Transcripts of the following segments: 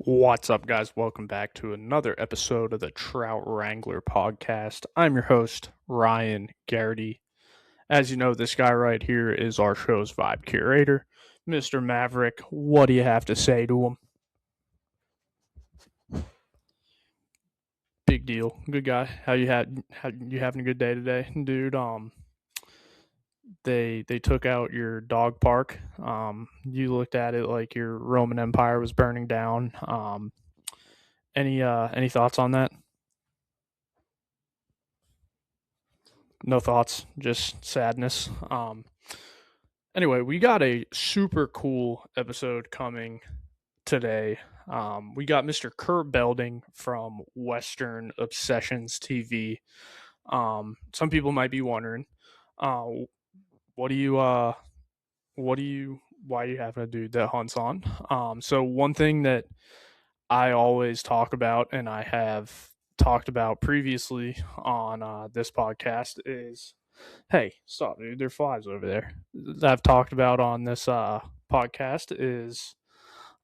What's up, guys? Welcome back to another episode of the Trout Wrangler Podcast. I'm your host, Ryan Garrity. As you know, this guy right here is our show's vibe curator, Mr. Maverick. What do you have to say to him? Big deal. Good guy. How you having a good day today, dude? They took out your dog park. You looked at it like your Roman Empire was burning down. Any thoughts on that? No thoughts, just sadness. Anyway, we got a super cool episode coming today. We got Mr. Kurt Belding from Western Obsessions TV. Some people might be wondering, uh, what do you, why are you having a dude that hunts on? So one thing that I always talk about, and I have talked about previously on this podcast, is hey, stop, dude. There are flies over there. That I've talked about on this podcast is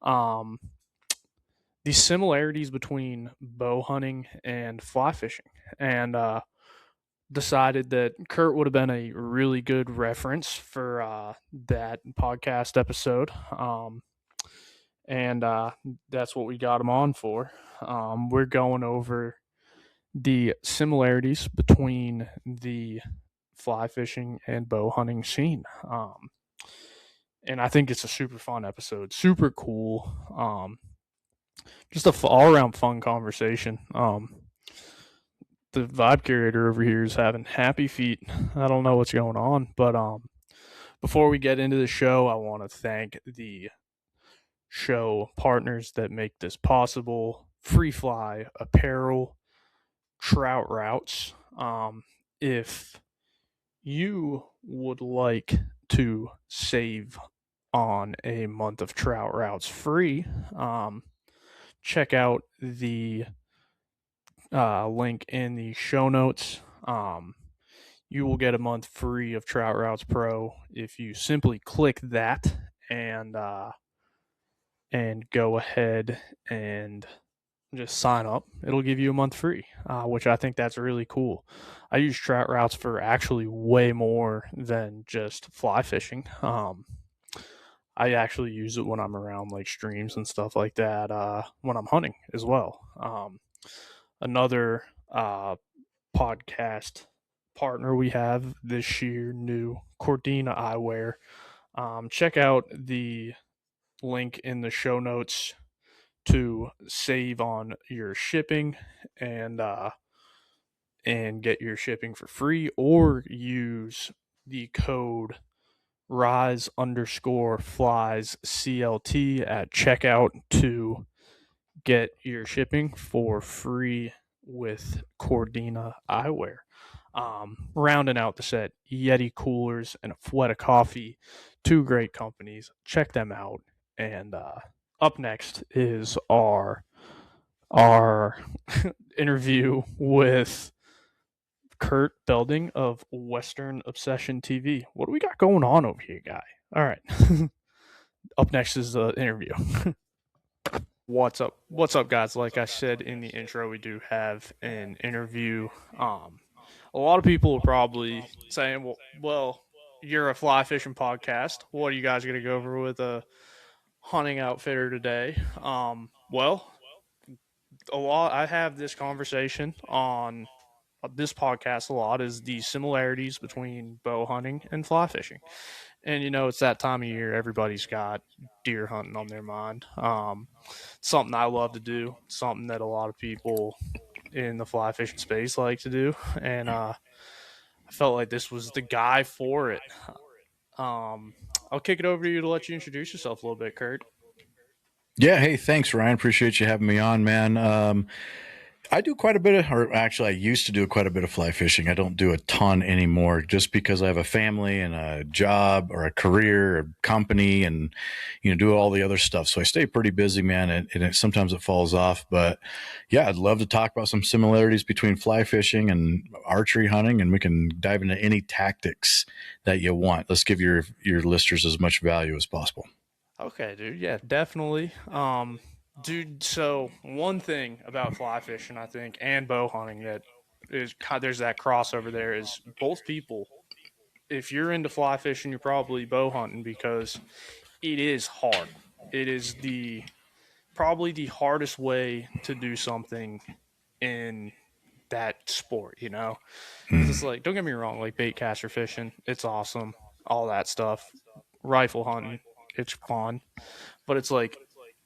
um, the similarities between bow hunting and fly fishing, and decided that Kurt would have been a really good reference for that podcast episode. And that's what we got him on for. We're going over the similarities between the fly fishing and bow hunting scene. And I think it's a super fun episode, super cool. Just a all around fun conversation. The vibe curator over here is having happy feet. I don't know what's going on, but before we get into the show, I want to thank the show partners that make this possible: Free Fly Apparel, Trout Routes. If you would like to save on a month of Trout Routes free, check out the link in the show notes. You will get a month free of Trout Routes Pro if you simply click that and go ahead and just sign up. It'll give you a month free, which I think that's really cool. I use Trout Routes for actually way more than just fly fishing. I actually use it when I'm around like streams and stuff like that, when I'm hunting as well. Another podcast partner we have this year, new, Cordina Eyewear. Check out the link in the show notes to save on your shipping and get your shipping for free, or use the code rise_flies CLT at checkout to get your shipping for free with Cordina Eyewear. Rounding out the set, Yeti coolers and a Fwetta coffee, two great companies. Check them out. And up next is our interview with Kurt Belding of Western Obsession TV. What do we got going on over here, guy? All right. Up next is the interview. What's up, guys? Like I said in the intro, we do have an interview. A lot of people are probably saying, well, you're a fly fishing podcast. What are you guys going to go over with a hunting outfitter today? Well, a lot. I have this conversation on this podcast a lot, is the similarities between bow hunting and fly fishing. And it's that time of year, everybody's got deer hunting on their mind. Something I love to do, something that a lot of people in the fly fishing space like to do, and I felt like this was the guy for it. I'll kick it over to you to let you introduce yourself a little bit, Kurt. Yeah, hey, thanks, Ryan. Appreciate you having me on, man. I do quite a bit of, or actually, I used to do quite a bit of fly fishing. I don't do a ton anymore just because I have a family and a job or a career, or company, and, do all the other stuff. So I stay pretty busy, man, and sometimes it falls off. But yeah, I'd love to talk about some similarities between fly fishing and archery hunting, and we can dive into any tactics that you want. Let's give your listeners as much value as possible. Okay, dude. Yeah, definitely. Dude, so one thing about fly fishing, I think, and bow hunting that is there's that crossover there is both people. If you're into fly fishing, you're probably bow hunting because it is hard. It is the probably the hardest way to do something in that sport, you know? Because it's like, don't get me wrong, like bait caster fishing, it's awesome, all that stuff. Rifle hunting, it's fun, but it's like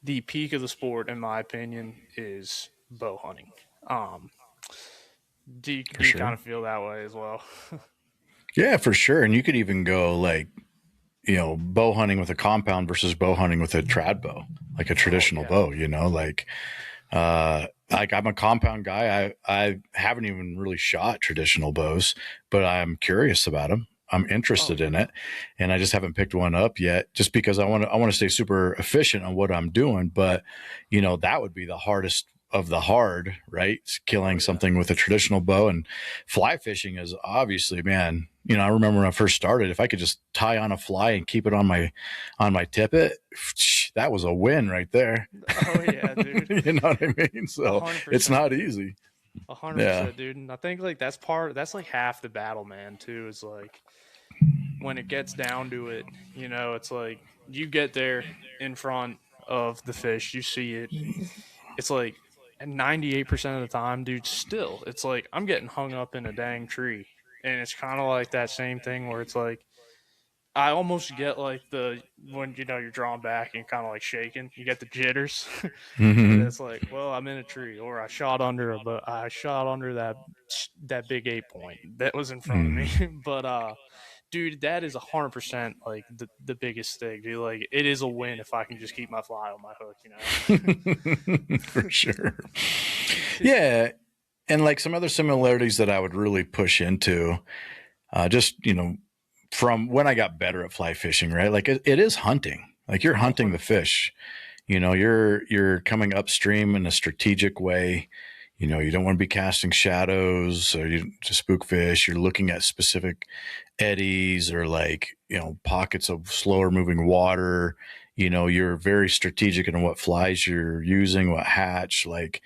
the peak of the sport, in my opinion, is bow hunting. Um, For do you kind sure. of feel that way as well? Yeah, for sure. And you could even go like, bow hunting with a compound versus bow hunting with a trad bow, like a Oh traditional yeah, bow, like I'm a compound guy. I haven't even really shot traditional bows, but I'm curious about them. I'm oh interested in yeah, it, and I just haven't picked one up yet. Just because I want to stay super efficient on what I'm doing. But that would be the hardest of the hard, right? It's oh killing yeah. something with a traditional bow, and fly fishing is obviously, man. I remember when I first started, if I could just tie on a fly and keep it on my tippet, that was a win right there. Oh yeah, dude. You know what I mean? So it's 100%, not dude. easy. A hundred Yeah. percent, dude. And I think like that's like half the battle, man. Too is like when it gets down to it, it's like you get there in front of the fish, you see it. It's like, and 98% of the time, dude, still, it's like I'm getting hung up in a dang tree, and it's kind of like that same thing where it's like I almost get like the when you're drawn back and kind of like shaking, you get the jitters, and Hmm. it's like, well, I'm in a tree, or I shot under but I shot under that big 8 point that was in front of me. Mm. But dude, that is 100% like the biggest thing, dude. Like it is a win if I can just keep my fly on my hook. For sure. Yeah. And like some other similarities that I would really push into, just, from when I got better at fly fishing, right? Like it is hunting. Like you're Oh, hunting the 100%. fish. You're coming upstream in a strategic way. You don't want to be casting shadows or to spook fish. You're looking at specific eddies or like, pockets of slower moving water. You're very strategic in what flies you're using, what hatch. Like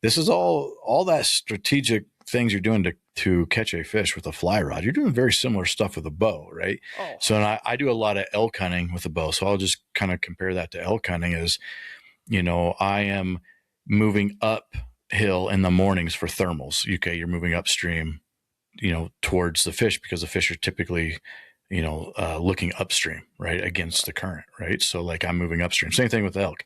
this is all that strategic things you're doing to catch a fish with a fly rod. You're doing very similar stuff with a bow, right? Oh, So, and I, 100%. I do a lot of elk hunting with a bow. So I'll just kind of compare that to elk hunting is, I am moving uphill in the mornings for thermals. Okay. You're moving upstream, towards the fish because the fish are typically, looking upstream, right, against the current, right? So like I'm moving upstream. Same thing with elk,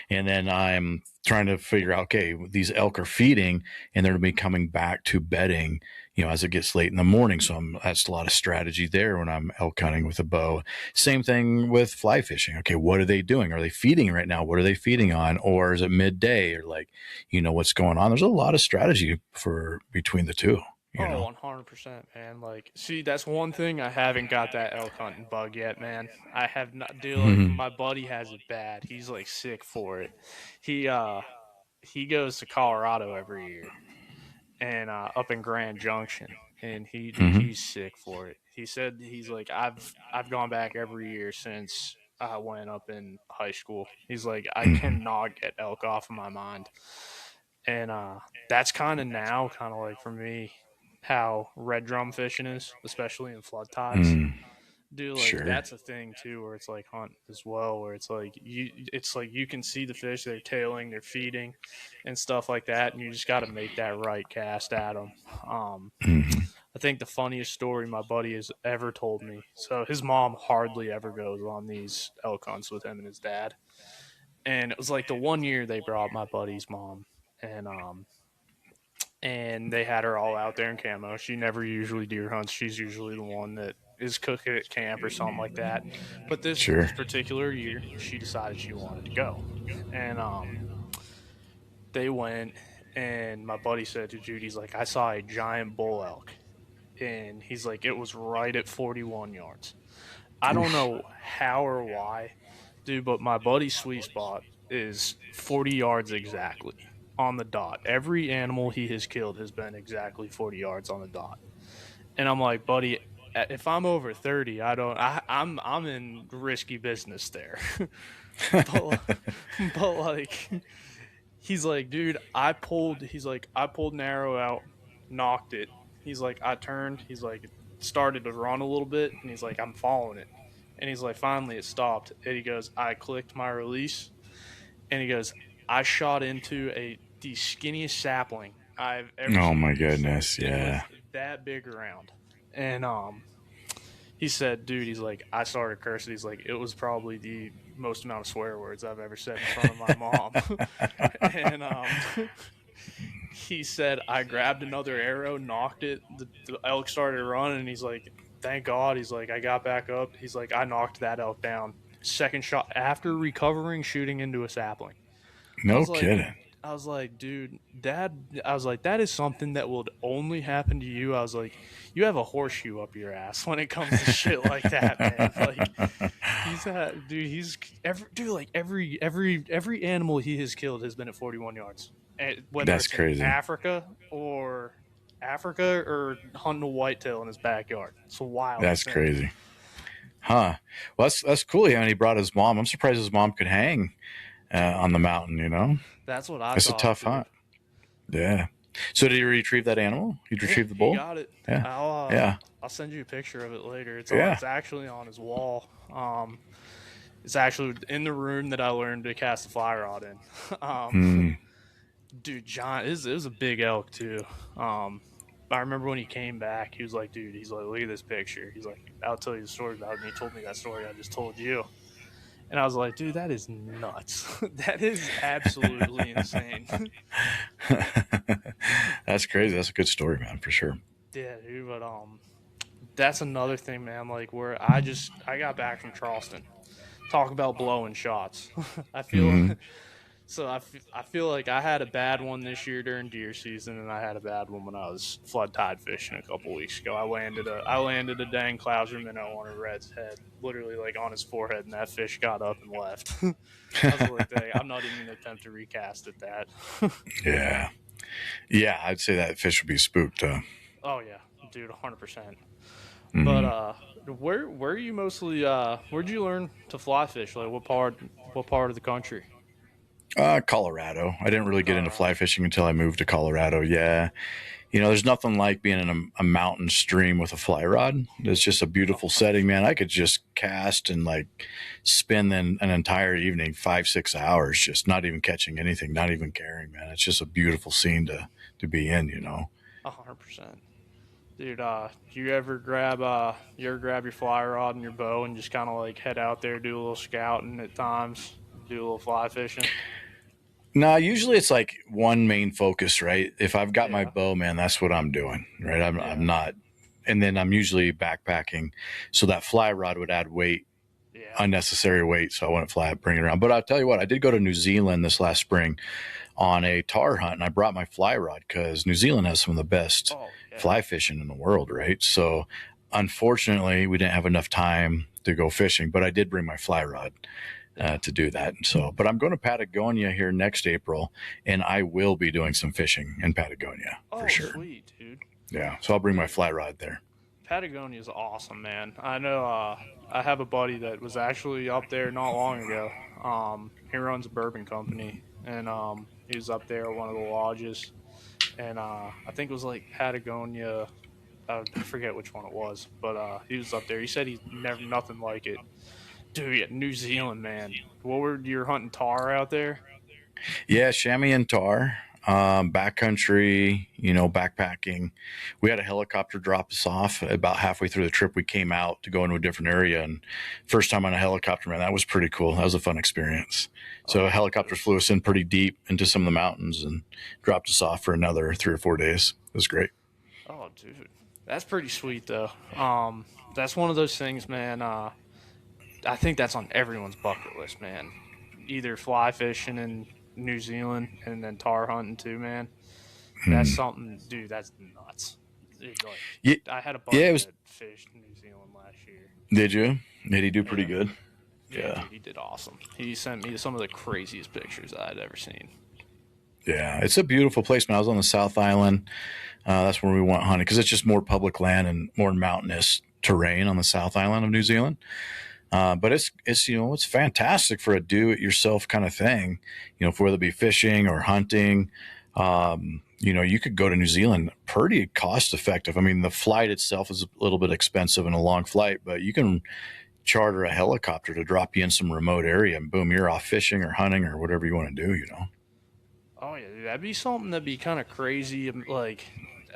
and then I'm trying to figure out, okay, these elk are feeding, and they're going to be coming back to bedding, as it gets late in the morning. So that's a lot of strategy there when I'm elk hunting with a bow. Same thing with fly fishing. Okay, what are they doing? Are they feeding right now? What are they feeding on? Or is it midday? Or like, what's going on? There's a lot of strategy for between the two. You Oh, know. 100%, man. Like, see, that's one thing I haven't got that elk hunting bug yet, man. I have not, dude, like, Mhm. my buddy has it bad. He's, like, sick for it. He, uh, he goes to Colorado every year and, up in Grand Junction. And dude, Mhm. he's sick for it. He said, he's like, I've gone back every year since I went up in high school. He's like, I Mhm. cannot get elk off of my mind. And that's kind of now, kind of like for me, how red drum fishing is, especially in flood tides. Mm. Dude, like Sure. that's a thing too, where it's like hunting as well, where it's like you can see the fish, they're tailing, they're feeding, and stuff like that, and you just got to make that right cast at them. Um, Mhm. I think the funniest story my buddy has ever told me. So his mom hardly ever goes on these elk hunts with him and his dad, and it was like the one year they brought my buddy's mom, and and they had her all out there in camo. She never usually deer hunts. She's usually the one that is cooking at camp or something like that. But Sure. this particular year, she decided she wanted to go, and they went. And my buddy said to Judy, he's like, I saw a giant bull elk, and he's like, it was right at 41 yards. I don't Oof. know how or why, dude, but my buddy's sweet spot is 40 yards exactly on the dot. Every animal he has killed has been exactly 40 yards on the dot. And I'm like, buddy, if I'm over 30, I'm in risky business there. but, but like, he's like, dude, I pulled an arrow out, knocked it. He's like, I turned. He's like, started to run a little bit, and he's like, I'm following it. And he's like, finally it stopped. And he goes, I clicked my release, and he goes, I shot into the skinniest sapling I've ever Oh seen. my He said goodness, it was yeah. that big around, and he said, dude, he's like, I started cursing. He's like, it was probably the most amount of swear words I've ever said in front of my mom. And he said, I grabbed another arrow, knocked it. The elk started running. And he's like, thank God. He's like, I got back up. He's like, I knocked that elk down. Second shot after recovering, shooting into a sapling. I No was like, kidding. dude, Dad, I was like, that is something that would only happen to you. I was like, you have a horseshoe up your ass when it comes to shit like that, man. Like, every animal he has killed has been at 41 yards, and whether That's it's in crazy. Africa or hunting a whitetail in his backyard. It's a wild. That's thing. crazy. Huh. Well, that's cool. Yeah, and he brought his mom. I'm surprised his mom could hang on the mountain, you know? That's what I It's thought. a tough hunt. Yeah. So did you retrieve that animal? You retrieved the bull? He got it. Yeah. I'll send you a picture of it later. It's actually on his wall. It's actually in the room that I learned to cast a fly rod in. Dude, John, it was a big elk too. I remember when he came back, he was like, dude, he's like, look at this picture. He's like, I'll tell you the story about it. And he told me that story I just told you. And I was like, dude, that is nuts. That is absolutely insane. That's crazy. That's a good story, man, for sure. Yeah, dude, but that's another thing, man. Like, where I got back from Charleston. Talk about blowing shots. I feel so. I feel like I had a bad one this year during deer season, and I had a bad one when I was flood tide fishing a couple weeks ago. I landed a dang clouser minnow on a red's head, literally like on his forehead, and that fish got up and left. I was like, dang, I'm not even gonna attempt to recast at that. Yeah, I'd say that fish would be spooked. Oh yeah, dude, 100%. But where are you mostly? Where'd you learn to fly fish? Like what part? What part of the country? Colorado. I didn't really get into Colorado. fly fishing until I moved to Colorado. Yeah. There's nothing like being in a mountain stream with a fly rod. It's just a beautiful setting, man. I could just cast and like spend an entire evening, 5-6 hours, just not even catching anything, not even caring, man. It's just a beautiful scene to be in, 100%. Dude, you ever grab your fly rod and your bow and just kind of like head out there, do a little scouting at times, do a little fly fishing? No, usually it's like one main focus, right? If I've got my Yeah. bow, man, that's what I'm doing, right? I'm Yeah. not, and then I'm usually backpacking, so that fly rod would add weight, Yeah. unnecessary weight, so I wouldn't bring it around. But I'll tell you what, I did go to New Zealand this last spring on a tar hunt, and I brought my fly rod because New Zealand has some of the best Oh, yeah. fly fishing in the world, right? So unfortunately, we didn't have enough time to go fishing, but I did bring my fly rod to do that. So, but I'm going to Patagonia here next April, and I will be doing some fishing in Patagonia for sure. Sweet, dude. Yeah, so I'll bring my fly rod there. Patagonia is awesome, man. I know. I have a buddy that was actually up there not long ago. He runs a bourbon company, and he was up there at one of the lodges, and I think it was like Patagonia. I forget which one it was, but he was up there. He said he's never nothing like it. Dude, yeah, New Zealand, man. What were you hunting tar out there? Yeah, chamois and tar, backcountry, backpacking. We had a helicopter drop us off about halfway through the trip. We came out to go into a different area, and first time on a helicopter, man, that was pretty cool. That was a fun experience. So helicopters flew us in pretty deep into some of the mountains and dropped us off for another 3 or 4 days. It was great. Oh, dude, that's pretty sweet though. That's one of those things, man. I think that's on everyone's bucket list, man. Either fly fishing in New Zealand and then tar hunting too, man. That's something, dude. That's nuts. Dude, like, Yeah, I had a buddy it was. that fished New Zealand last year. Did you? Did he do pretty good? Yeah, dude, he did awesome. He sent me some of the craziest pictures I'd ever seen. Yeah, it's a beautiful place, man. I was on the South Island. That's where we went hunting because it's just more public land and more mountainous terrain on the South Island of New Zealand. But it's it's fantastic for a do-it-yourself kind of thing. For whether it be fishing or hunting. You could go to New Zealand pretty cost effective. I mean, the flight itself is a little bit expensive and a long flight, but you can charter a helicopter to drop you in some remote area and boom, you're off fishing or hunting or whatever you want to do. Oh yeah, dude, that'd be something that'd be kind of crazy. Like,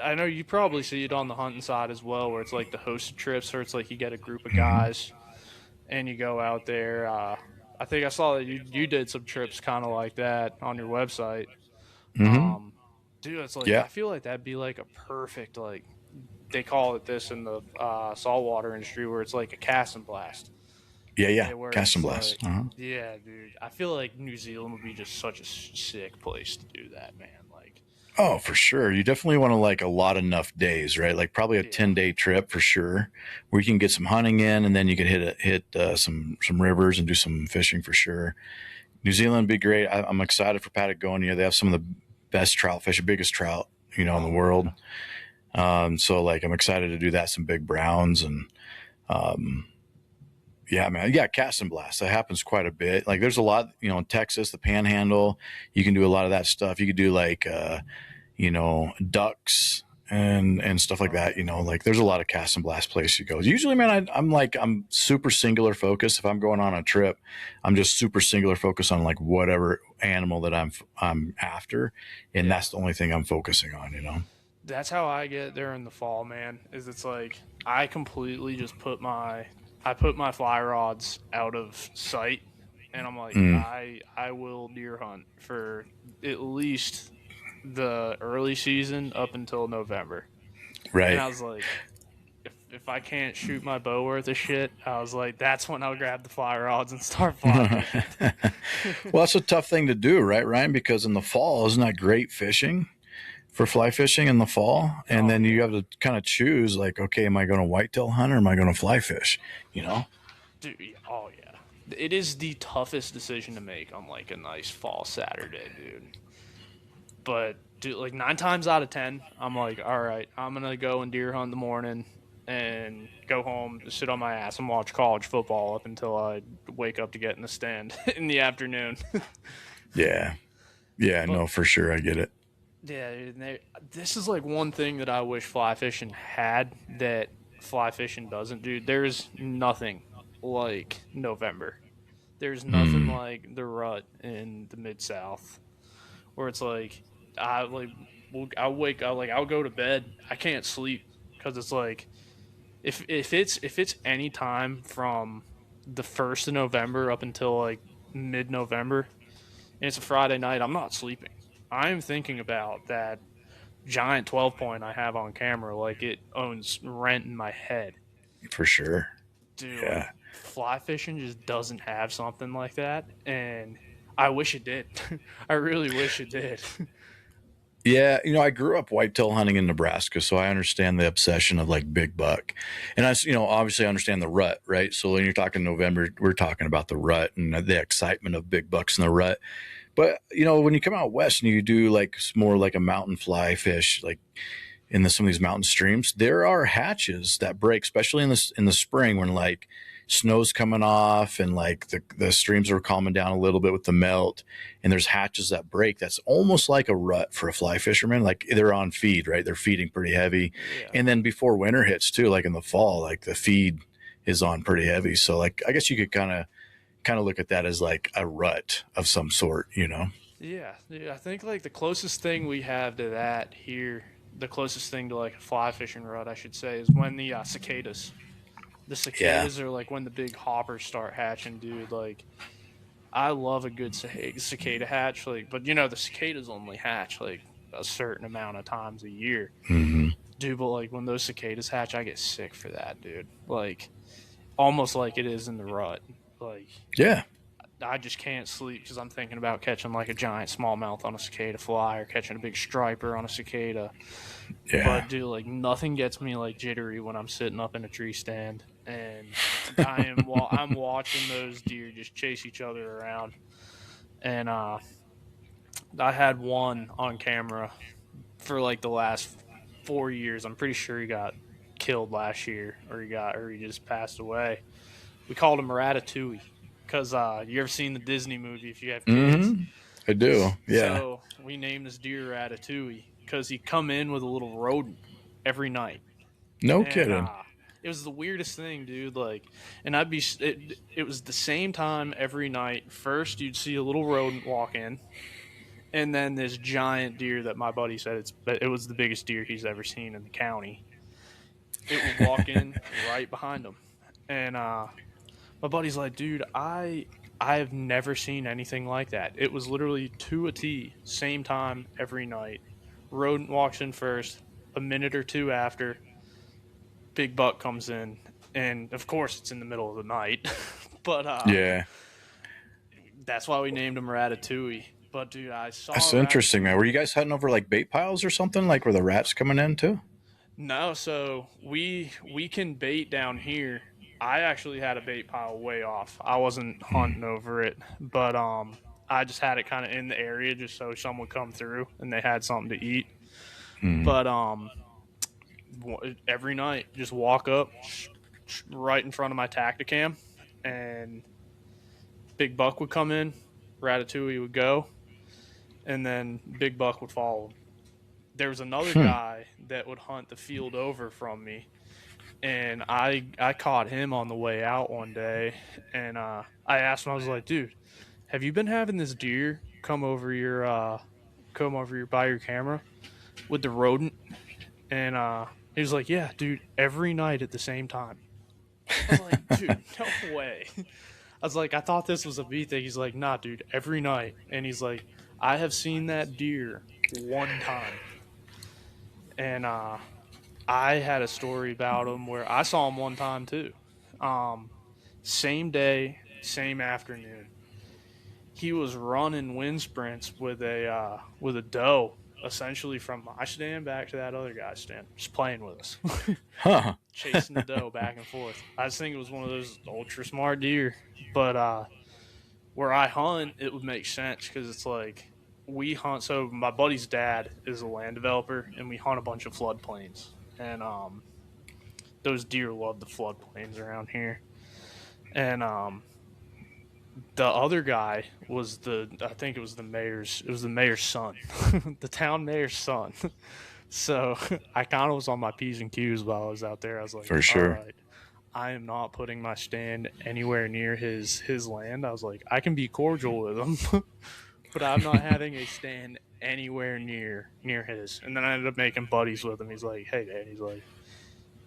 I know you probably see it on the hunting side as well, where it's like the hosted trips, where it's like you get a group of Mm-hmm. guys and you go out there. I think I saw that you did some trips kind of like that on your website. Mm-hmm. Um, dude, it's like Yeah. I feel like that'd be like a perfect, like they call it this in the saltwater industry, where it's like a cast and blast. Yeah. Yeah. And where Cast and it's blast. like, Uh-huh. yeah, dude, I feel like New Zealand would be just such a sick place to do that, man. Like, Oh, for sure. You definitely want to like a lot enough days, right? Like probably a yeah, 10-day trip for sure, where you can get some hunting in, and then you could hit some rivers and do some fishing for sure. New Zealand would be great. I'm excited for Patagonia. They have some of the best trout fish, biggest trout, in the oh world. yeah, So like I'm excited to do that. Some big browns and um, yeah, man. Yeah, cast and blast. That happens quite a bit. Like there's a lot, in Texas, the Panhandle. You can do a lot of that stuff. You could do like ducks and stuff like oh that. yeah. Like there's a lot of cast and blast places you go. Usually, man, I'm super singular focused. If I'm going on a trip, I'm just super singular focused on like whatever animal that I'm after, and Yeah. that's the only thing I'm focusing on. That's how I get there in the fall, man. Is it's like I completely just put my fly rods out of sight, and I'm like Mm, I will deer hunt for at least the early season up until November. And right. I was like, if I can't shoot my bow worth of shit, I was like, that's when I'll grab the fly rods and start fly fishing. Well, that's a tough thing to do, right, Ryan? Because in the fall, isn't that great fishing for fly fishing in the fall? And Oh then you yeah, have to kind of choose, like, okay, am I going to whitetail hunt or am I going to fly fish? You know? dude. Oh yeah, it is the toughest decision to make on like a nice fall Saturday, dude. But dude, like 9 times out of 10, I'm like, all right, I'm gonna go and deer hunt in the morning and go home, sit on my ass and watch college football up until I wake up to get in the stand in the afternoon. Yeah. Yeah. But No, for sure. I get it. yeah, this is like one thing that I wish fly fishing had that fly fishing doesn't, dude. There's nothing like November. There's nothing Mm, like the rut in the mid South where it's like I like I wake up like I'll go to bed. I can't sleep because it's like if it's any time from the 1st of November up until like mid November and it's a Friday night, I'm not sleeping. I'm thinking about that giant 12 point I have on camera like it owns rent in my head. for sure. Dude, like Yeah. fly fishing just doesn't have something like that, and I wish it did. I really wish it did. Yeah, I grew up whitetail hunting in Nebraska, so I understand the obsession of like big buck, and obviously I understand the rut, right? So when you're talking November, we're talking about the rut and the excitement of big bucks in the rut. But when you come out west and you do like more like a mountain fly fish, like in some of these mountain streams, there are hatches that break, especially in the spring when like snow's coming off and like the streams are calming down a little bit with the melt, and there's hatches that break. That's almost like a rut for a fly fisherman. Like they're on feed, right? They're feeding pretty heavy, Yeah. and then before winter hits too, like in the fall, like the feed is on pretty heavy. So like I guess you could kind of look at that as like a rut of some sort. Yeah, yeah. I think like the closest thing we have to that here, the closest thing to like a fly fishing rut, I should say, is when the cicadas. The Yeah. cicadas are like when the big hoppers start hatching, dude. Like I love a good cicada hatch, like, but the cicadas only hatch like a certain amount of times a year, Hmm. dude. But like when those cicadas hatch, I get sick for that, dude. Like almost like it is in the rut. Like Yeah. I just can't sleep because I'm thinking about catching like a giant smallmouth on a cicada fly or catching a big striper on a cicada. Yeah. But dude, like nothing gets me like jittery when I'm sitting up in a tree stand and I'm watching those deer just chase each other around. And I had one on camera for like the last 4 years. I'm pretty sure he got killed last year or he just passed away. We called him Ratatouille because you ever seen the Disney movie if you have kids? Mm-hmm. I do. Yeah. So we named this deer Ratatouille because he'd come in with a little rodent every night. No And kidding. it was the weirdest thing, dude. Like, and it was the same time every night. First, you'd see a little rodent walk in, and then this giant deer that my buddy said it was the biggest deer he's ever seen in the county. It would walk in right behind him, and my buddy's like, dude, I have never seen anything like that. It was literally to a T, same time every night. Rodent walks in first, a minute or two after, big buck comes in, and of course it's in the middle of the night. But Yeah. that's why we named him Ratatouille. But dude, I saw That's interesting, man. Were you guys hunting over like bait piles or something? Like where the rats coming in too? No, so we can bait down here. I actually had a bait pile way off. I wasn't hunting over it, but I just had it kind of in the area just so someone would come through and they had something to eat. Mm. But every night just walk up right in front of my Tacticam, and big buck would come in, Ratatouille would go, and then big buck would follow him. There was another guy that would hunt the field over from me, and I caught him on the way out one day, and I asked him, I was like, dude, have you been having this deer come over your by your camera with the rodent? And he was like, yeah, dude, every night at the same time. I was like, dude, no way. I was like, I thought this was a bee thing. He's like, nah, dude, every night. And he's like, I have seen that deer one time. And I had a story about him where I saw him one time too. Same day, same afternoon. He was running wind sprints with a doe, essentially from my stand back to that other guy's stand, just playing with us, Huh. chasing the doe back and forth. I just think it was one of those ultra smart deer. But where I hunt, it would make sense because it's like we hunt. So my buddy's dad is a land developer, and we hunt a bunch of floodplains, and those deer love the floodplains around here. And the other guy was I think it was the mayor's son, the town mayor's son. So I kind of was on my P's and Q's while I was out there. I was like, For all sure. right, I am not putting my stand anywhere near his land. I was like, I can be cordial with him, but I'm not having a stand anywhere near his. And then I ended up making buddies with him. He's like, hey man, he's like,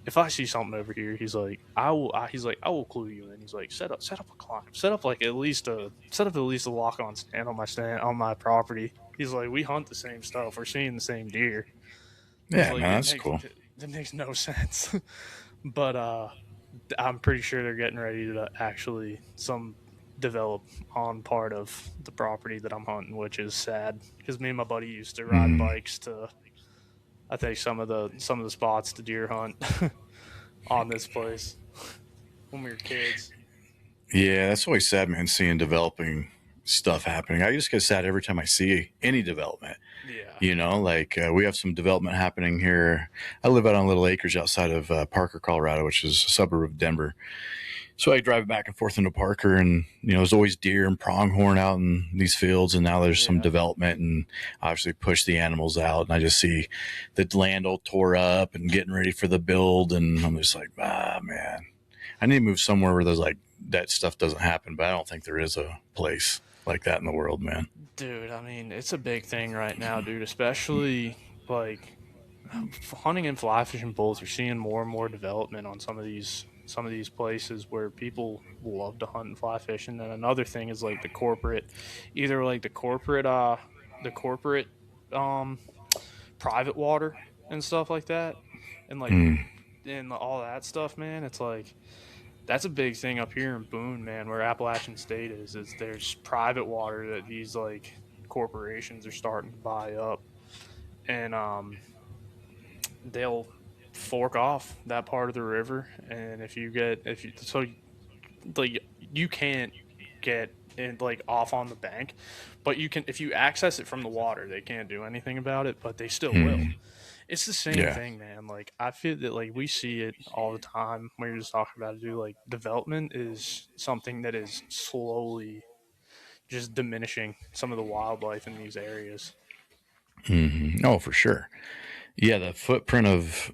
if I see something over here, he's like, I will clue you in. He's like, set up a climb, set up at least a lock on stand on my property. He's like, we hunt the same stuff. We're seeing the same deer. He's Yeah, like, man, that's cool. that makes no sense. But I'm pretty sure they're getting ready to actually some develop on part of the property that I'm hunting, which is sad because me and my buddy used to ride bikes to, I think, some of the spots to deer hunt on this place when we were kids. Yeah, that's always sad, man, seeing developing stuff happening. I just get sad every time I see any development. Yeah. You know, like we have some development happening here. I live out on little acres outside of Parker, Colorado, which is a suburb of Denver. So I drive back and forth into Parker, and there's always deer and pronghorn out in these fields, and now there's some development, and obviously push the animals out, and I just see the land all tore up and getting ready for the build, and I'm just like, man, I need to move somewhere where there's like that stuff doesn't happen, but I don't think there is a place like that in the world, man. Dude, I mean, it's a big thing right now, dude, especially like hunting and fly fishing both. You're seeing more and more development on some of these places where people love to hunt and fly fish. And then another thing is like either like the corporate um private water and stuff like that, and like and all that stuff, man. It's like that's a big thing up here in Boone, man, where Appalachian State is there's private water that these like corporations are starting to buy up, and they'll fork off that part of the river, and like you can't get in like off on the bank, but you can if you access it from the water. They can't do anything about it, but they still will. It's the same Yeah. thing, man. Like I feel that like we see it all the time when you're just talking about it, dude. Like development is something that is slowly just diminishing some of the wildlife in these areas. Oh, for sure. Yeah, the footprint of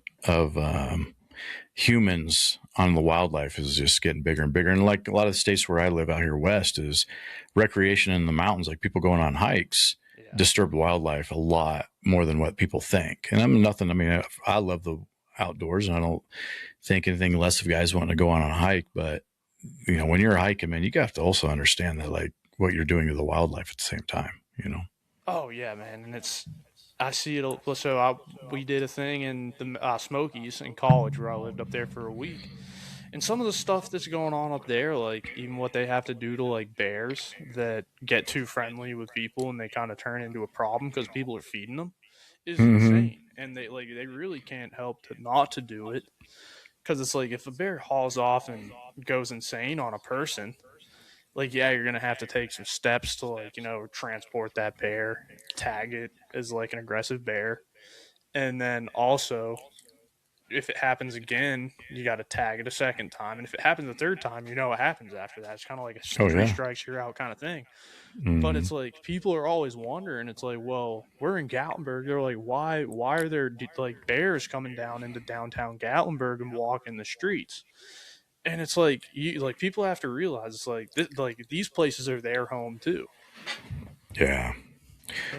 humans on the wildlife is just getting bigger and bigger. And like a lot of the states where I live out here west is recreation in the mountains, like people going on hikes, Yeah. disturb wildlife a lot more than what people think. And I'm nothing. I mean, I love the outdoors, and I don't think anything less of guys wanting to go on a hike. But when you're hiking, man, you have to also understand that like what you're doing to the wildlife at the same time. Oh yeah, man, and it's I see it. So we did a thing in the Smokies in college where I lived up there for a week, and some of the stuff that's going on up there, like even what they have to do to like bears that get too friendly with people and they kind of turn into a problem because people are feeding them, is Mm-hmm. insane. And they really can't help to not to do it because it's like if a bear hauls off and goes insane on a person, like yeah, you're gonna have to take some steps to like transport that bear, tag it as like an aggressive bear, and then also if it happens again, you got to tag it a second time, and if it happens a third time, what happens after that. It's kind of like a Oh three yeah. strikes you're out kind of thing. But Mm-hmm. it's like people are always wondering. It's like, well, we're in Gatlinburg. They're like, why are there like bears coming down into downtown Gatlinburg and walking the streets? And it's like people have to realize it's like like these places are their home too. Yeah.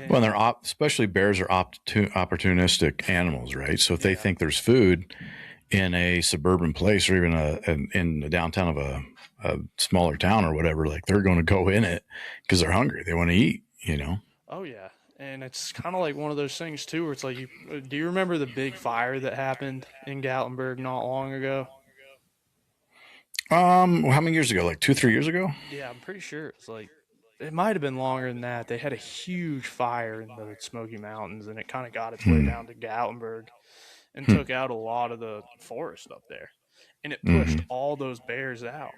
Well, And they're especially bears are opportunistic animals, right? So if they yeah, think there's food in a suburban place or even in the downtown of a smaller town or whatever, like they're going to go in it because they're hungry. They want to eat. oh yeah, and it's kind of like one of those things too, where it's like, do you remember the big fire that happened in Gatlinburg not long ago? How many years ago? Like 2, 3 years ago? Yeah, I'm pretty sure it's like it might have been longer than that. They had a huge fire in the Smoky Mountains, and it kind of got its way Hmm. down to Gatlinburg and Hmm. took out a lot of the forest up there, and it pushed Mm-hmm. all those bears out.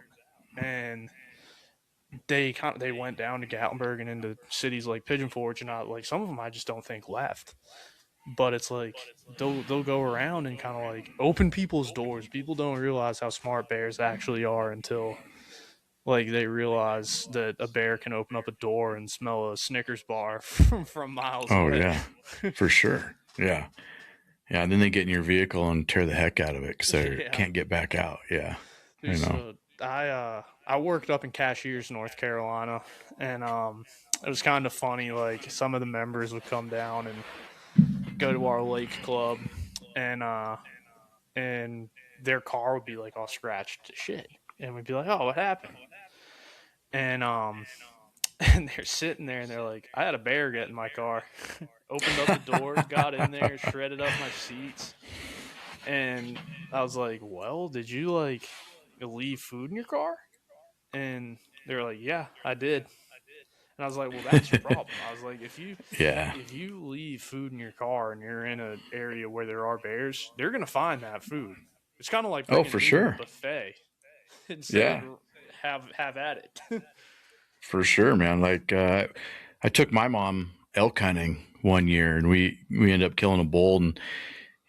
And they went down to Gatlinburg and into cities like Pigeon Forge, and like some of them I just don't think left. But it's like they'll go around and kind of like open people's doors. People don't realize how smart bears actually are until like they realize that a bear can open up a door and smell a Snickers bar from miles Oh away. yeah, for sure. Yeah, yeah. And then they get in your vehicle and tear the heck out of it because they Yeah, can't get back out. Yeah, I dude. know. So I worked up in Cashiers, North Carolina, and it was kind of funny. Like some of the members would come down and go to our lake club, and and their car would be like all scratched to shit, and we'd be like, "Oh, what happened?" And and they're sitting there and they're like, "I had a bear get in my car." Opened up the doors, got in there, shredded up my seats, and I was like, "Well, did you like leave food in your car?" And they were like, "Yeah, I did." And I was like, "Well, that's your problem." I was like, Yeah. if you leave food in your car and you're in an area where there are bears, they're gonna find that food. It's kind of like Oh, bringing for meat in a sure. buffet and Yeah, saying, "Have at it." for sure, man. Like I took my mom elk hunting one year, and we ended up killing a bull,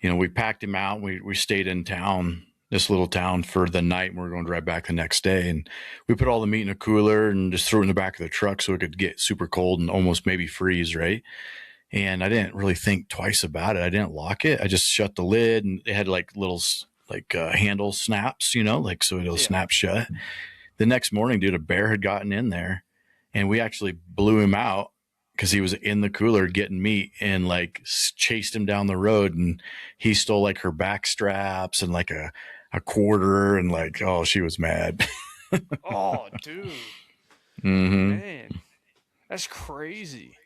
and we packed him out. We stayed in town, this little town, for the night, and we are going to drive back the next day. And we put all the meat in a cooler and just threw it in the back of the truck so it could get super cold and almost maybe freeze, right? And I didn't really think twice about it. I didn't lock it. I just shut the lid, and it had like little like handle snaps, like so it'll Yeah. snap shut. The next morning, dude, a bear had gotten in there, and we actually blew him out because he was in the cooler getting meat, and like chased him down the road, and he stole like her back straps and like a quarter, and like, oh, she was mad. Oh, dude, Mm-hmm. man, that's crazy.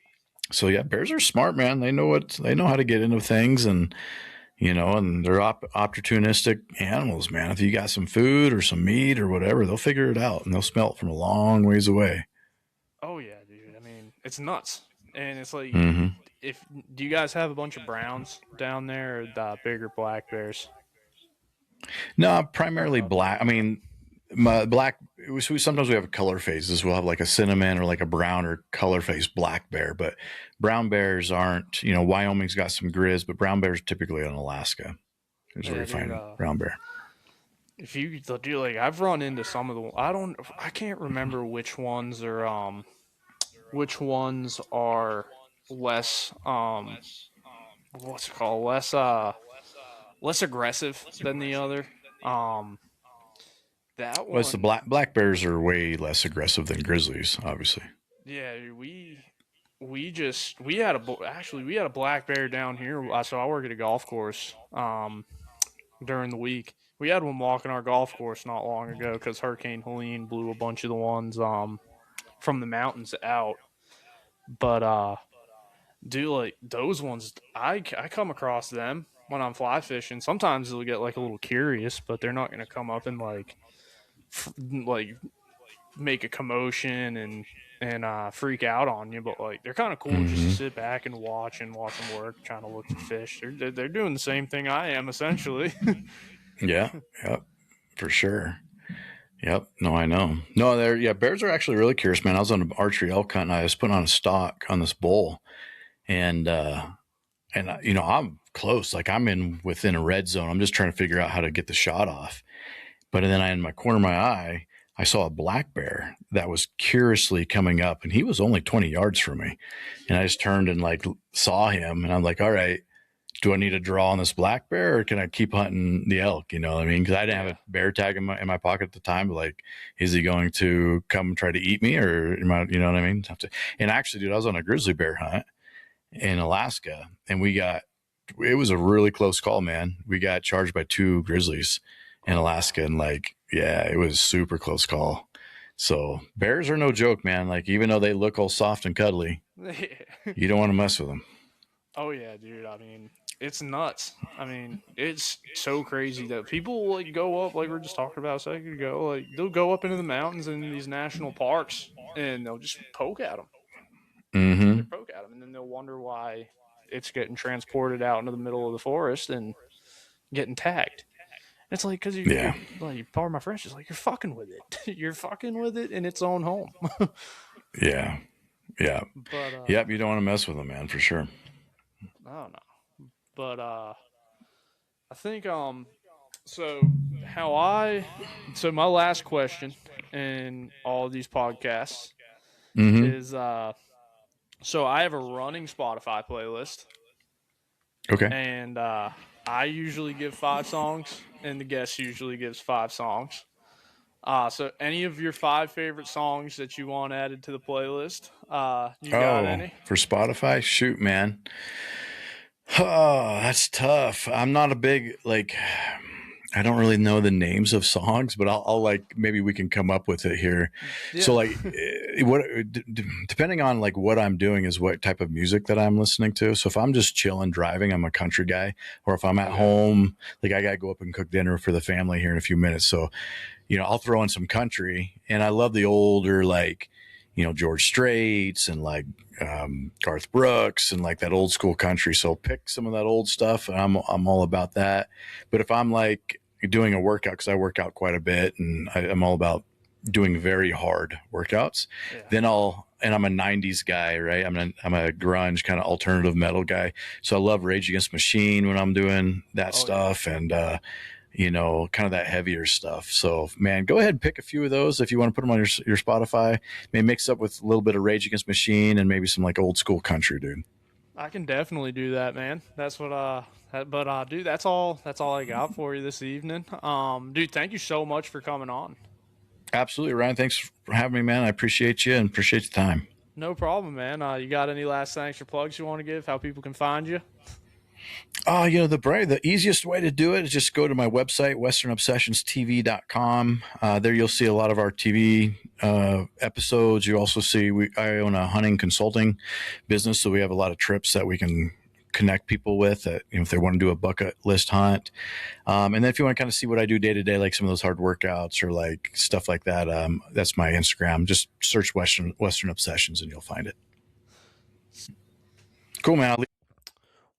So yeah, bears are smart, man. They know how to get into things, and they're opportunistic animals, man. If you got some food or some meat or whatever, they'll figure it out, and they'll smell it from a long ways away. Oh yeah, dude. I mean, it's nuts, and it's like, Mm-hmm. if do you guys have a bunch of browns down there, or the bigger black bears No, primarily up in black. I Florida? mean, My black. Sometimes we have color phases. We'll have like a cinnamon or like a brown or color phase black bear, but brown bears aren't. Wyoming's got some grizz, but brown bears typically in Alaska is where Yeah, you dude. find brown bear. If you do, like, I've run into some of the. I can't remember which ones are less what's it called, less aggressive than the other. Um, that Well, it's the one, black bears are way less aggressive than grizzlies, obviously. yeah, we had a black bear down here. So I work at a golf course. During the week, we had one walking our golf course not long ago because Hurricane Helene blew a bunch of the ones from the mountains out. But dude, like those ones, I come across them when I'm fly fishing. Sometimes they'll get like a little curious, but they're not gonna come up and like make a commotion and freak out on you. But like they're kind of cool just to Mm-hmm. sit back and watch them work, trying to look for fish. They're doing the same thing I am essentially. Yeah. Yep. For sure. Yep. No, I know. No, bears are actually really curious, man. I was on an archery elk hunt and I was putting on a stock on this bull, and I'm close. Like I'm within a red zone. I'm just trying to figure out how to get the shot off. But then in my corner of my eye, I saw a black bear that was curiously coming up, and he was only 20 yards from me. And I just turned and like saw him, and I'm like, all right, do I need to draw on this black bear or can I keep hunting the elk? You know what I mean? Because I didn't have Yeah. a bear tag in my pocket at the time. But like, is he going to come try to eat me, or am I, you know what I mean? And actually, dude, I was on a grizzly bear hunt in Alaska, and it was a really close call, man. We got charged by 2 grizzlies in Alaska, and like, yeah, it was super close call. So bears are no joke, man. Like, even though they look all soft and cuddly, you don't want to mess with them. Oh yeah, dude. I mean, it's nuts. I mean, it's so crazy that people like go up, like we are just talking about a second ago. Like they'll go up into the mountains in these national parks and they'll just poke at them. They Mm-hmm. poke at them, and then they'll wonder why it's getting transported out into the middle of the forest and getting tagged. It's like because you're Yeah. like, pardon my French, it's like you're fucking with it. You're fucking with it in its own home. Yeah. Yeah. But Yep. You don't want to mess with them, man, for sure. I don't know. But I think so how I so my last question in all of these podcasts Mm-hmm. is so I have a running Spotify playlist, Okay. and I usually give 5 songs and the guest usually gives 5 songs. So any of your 5 favorite songs that you want added to the playlist, you got Oh, any? for Spotify? Shoot, man. Oh, that's tough. I'm not a big, like, I don't really know the names of songs, but I'll like, maybe we can come up with it here. So Yeah. like, depending on like what I'm doing is what type of music that I'm listening to. So if I'm just chilling driving, I'm a country guy, or if I'm at Okay. home, like I got to go up and cook dinner for the family here in a few minutes. So, I'll throw in some country, and I love the older, like, George Straits and like Garth Brooks and like that old school country. So pick some of that old stuff, and I'm all about that. But if I'm like doing a workout, because I work out quite a bit, and I'm all about doing very hard workouts, Yeah. then and I'm a 90s guy, right? I'm a grunge kind of alternative metal guy. So I love Rage Against Machine when I'm doing that Oh yeah. stuff, and kind of that heavier stuff. So, man, go ahead and pick a few of those if you want to put them on your Spotify. Maybe mix up with a little bit of Rage Against Machine and maybe some like old school country, dude. I can definitely do that, man. That's what but dude, that's all I got for you this evening. Dude, thank you so much for coming on. Absolutely, Ryan. Thanks for having me, man. I appreciate you and appreciate the time. No problem, man. You got any last thanks or plugs you want to give? How people can find you? The easiest way to do it is just go to my website, westernobsessionstv.com. There you'll see a lot of our TV episodes. You also see I own a hunting consulting business, so we have a lot of trips that we can connect people with that, if they want to do a bucket list hunt. And then if you want to kind of see what I do day to day, like some of those hard workouts or like stuff like that, that's my Instagram. Just search Western Obsessions and you'll find it. Cool, man.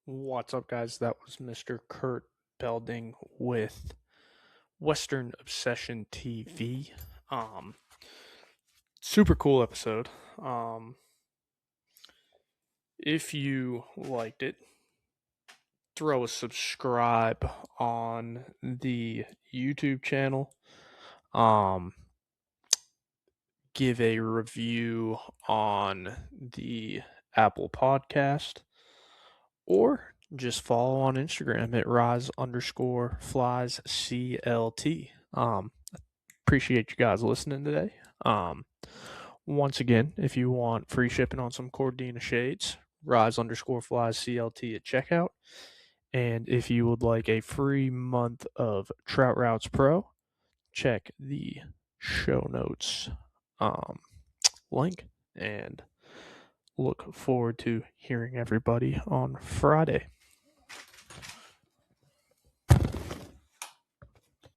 What's up, guys? That was Mr. Kurt Belding with Western Obsession TV. Super cool episode. If you liked it, throw a subscribe on the YouTube channel. Give a review on the Apple Podcast, or just follow on Instagram at rise_flies CLT. Appreciate you guys listening today. Once again, if you want free shipping on some Cordina shades, rise_flies CLT at checkout. And if you would like a free month of Trout Routes Pro, check the show notes link, and look forward to hearing everybody on Friday.